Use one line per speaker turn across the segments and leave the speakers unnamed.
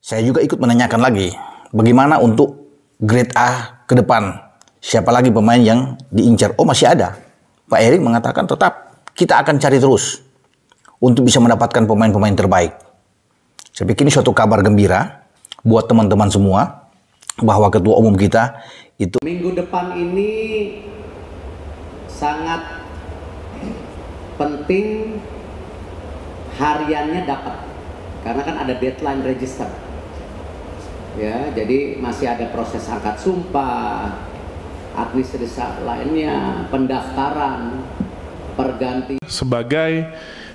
Saya juga ikut menanyakan lagi, bagaimana untuk grade A ke depan? Siapa lagi pemain yang diincar? Oh, masih ada. Pak Erik mengatakan tetap kita akan cari terus untuk bisa mendapatkan pemain-pemain terbaik. Saya pikir ini suatu kabar gembira buat teman-teman semua bahwa ketua umum kita itu
minggu depan ini sangat penting hariannya dapat, karena kan ada deadline register. Ya, jadi masih ada proses angkat sumpah, administrasi lainnya, pendaftaran, pergantian.
Sebagai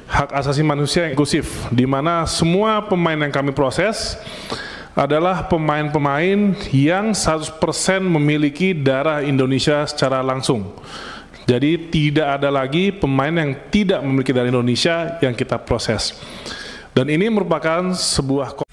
hak asasi manusia yang inklusif, di mana semua pemain yang kami proses adalah pemain-pemain yang 100% memiliki darah Indonesia secara langsung. Jadi tidak ada lagi pemain yang tidak memiliki darah Indonesia yang kita proses. Dan ini merupakan sebuah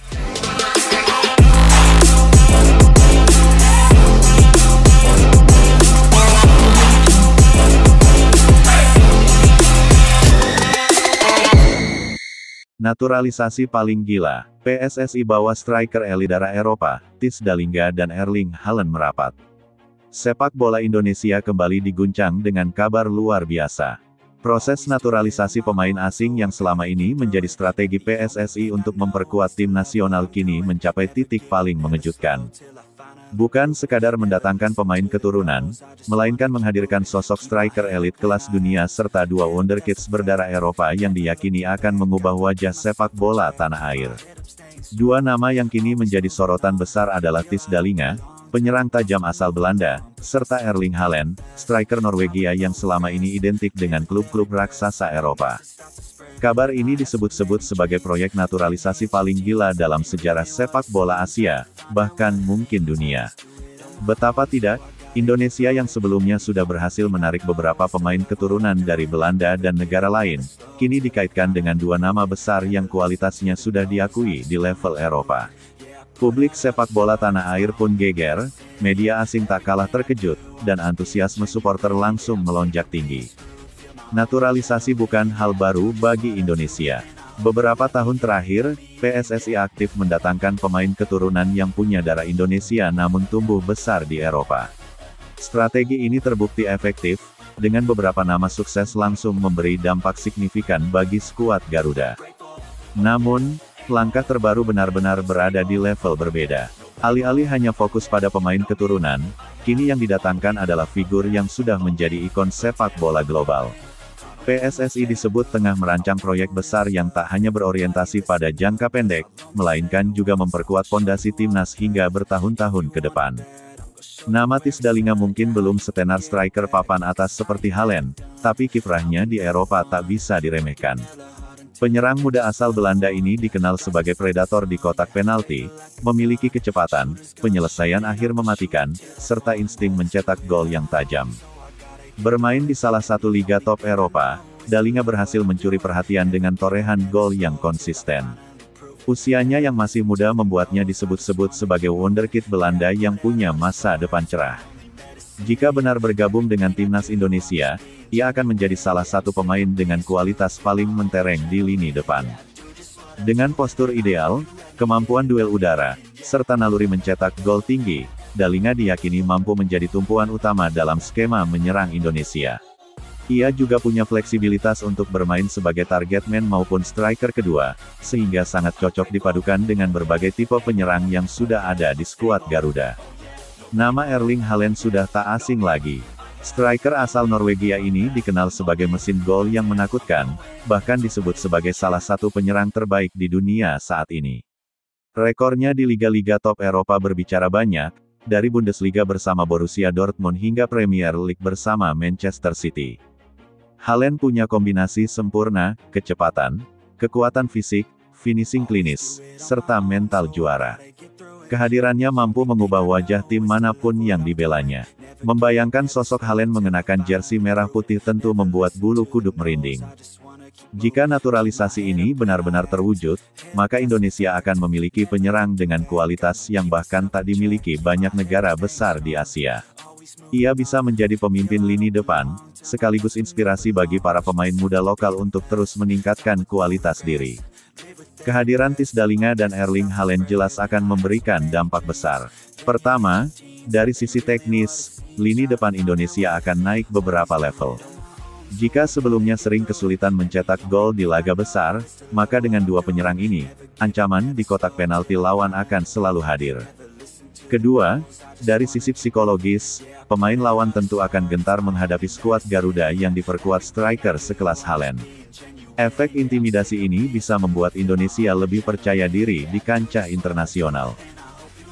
naturalisasi paling gila. PSSI bawa striker elidara Eropa, Tisdalinga dan Erling Haaland merapat. Sepak bola Indonesia kembali diguncang dengan kabar luar biasa. Proses naturalisasi pemain asing yang selama ini menjadi strategi PSSI untuk memperkuat tim nasional kini mencapai titik paling mengejutkan. Bukan sekadar mendatangkan pemain keturunan, melainkan menghadirkan sosok striker elit kelas dunia serta dua wonderkids berdarah Eropa yang diyakini akan mengubah wajah sepak bola tanah air. Dua nama yang kini menjadi sorotan besar adalah Tisdalinga, penyerang tajam asal Belanda, serta Erling Haaland, striker Norwegia yang selama ini identik dengan klub-klub raksasa Eropa. Kabar ini disebut-sebut sebagai proyek naturalisasi paling gila dalam sejarah sepak bola Asia, bahkan mungkin dunia. Betapa tidak, Indonesia yang sebelumnya sudah berhasil menarik beberapa pemain keturunan dari Belanda dan negara lain, kini dikaitkan dengan dua nama besar yang kualitasnya sudah diakui di level Eropa. Publik sepak bola tanah air pun geger, media asing tak kalah terkejut, dan antusiasme supporter langsung melonjak tinggi. Naturalisasi bukan hal baru bagi Indonesia. Beberapa tahun terakhir, PSSI aktif mendatangkan pemain keturunan yang punya darah Indonesia namun tumbuh besar di Eropa. Strategi ini terbukti efektif, dengan beberapa nama sukses langsung memberi dampak signifikan bagi skuad Garuda. Namun, langkah terbaru benar-benar berada di level berbeda. Alih-alih hanya fokus pada pemain keturunan, kini yang didatangkan adalah figur yang sudah menjadi ikon sepak bola global. PSSI disebut tengah merancang proyek besar yang tak hanya berorientasi pada jangka pendek, melainkan juga memperkuat fondasi timnas hingga bertahun-tahun ke depan. Nama Tisdalinga mungkin belum setenar striker papan atas seperti Haaland, tapi kiprahnya di Eropa tak bisa diremehkan. Penyerang muda asal Belanda ini dikenal sebagai predator di kotak penalti, memiliki kecepatan, penyelesaian akhir mematikan, serta insting mencetak gol yang tajam. Bermain di salah satu liga top Eropa, Dalinga berhasil mencuri perhatian dengan torehan gol yang konsisten. Usianya yang masih muda membuatnya disebut-sebut sebagai wonderkid Belanda yang punya masa depan cerah. Jika benar bergabung dengan timnas Indonesia, ia akan menjadi salah satu pemain dengan kualitas paling mentereng di lini depan. Dengan postur ideal, kemampuan duel udara, serta naluri mencetak gol tinggi, Dalinga diyakini mampu menjadi tumpuan utama dalam skema menyerang Indonesia. Ia juga punya fleksibilitas untuk bermain sebagai target man maupun striker kedua, sehingga sangat cocok dipadukan dengan berbagai tipe penyerang yang sudah ada di skuad Garuda. Nama Erling Haaland sudah tak asing lagi. Striker asal Norwegia ini dikenal sebagai mesin gol yang menakutkan, bahkan disebut sebagai salah satu penyerang terbaik di dunia saat ini. Rekornya di liga-liga top Eropa berbicara banyak, dari Bundesliga bersama Borussia Dortmund hingga Premier League bersama Manchester City. Haaland punya kombinasi sempurna, kecepatan, kekuatan fisik, finishing klinis, serta mental juara. Kehadirannya mampu mengubah wajah tim manapun yang dibelanya. Membayangkan sosok Haaland mengenakan jersey merah putih tentu membuat bulu kuduk merinding. Jika naturalisasi ini benar-benar terwujud, maka Indonesia akan memiliki penyerang dengan kualitas yang bahkan tak dimiliki banyak negara besar di Asia. Ia bisa menjadi pemimpin lini depan, sekaligus inspirasi bagi para pemain muda lokal untuk terus meningkatkan kualitas diri. Kehadiran Tisdalinga dan Erling Haaland jelas akan memberikan dampak besar. Pertama, dari sisi teknis, lini depan Indonesia akan naik beberapa level. Jika sebelumnya sering kesulitan mencetak gol di laga besar, maka dengan dua penyerang ini, ancaman di kotak penalti lawan akan selalu hadir. Kedua, dari sisi psikologis, pemain lawan tentu akan gentar menghadapi skuad Garuda yang diperkuat striker sekelas Haaland. Efek intimidasi ini bisa membuat Indonesia lebih percaya diri di kancah internasional.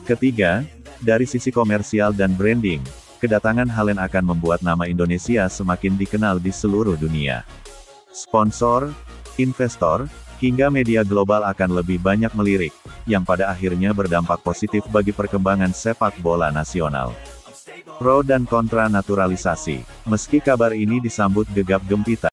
Ketiga, dari sisi komersial dan branding, kedatangan Haaland akan membuat nama Indonesia semakin dikenal di seluruh dunia. Sponsor, investor, hingga media global akan lebih banyak melirik, yang pada akhirnya berdampak positif bagi perkembangan sepak bola nasional. Pro dan kontra naturalisasi. Meski kabar ini disambut gegap gempita,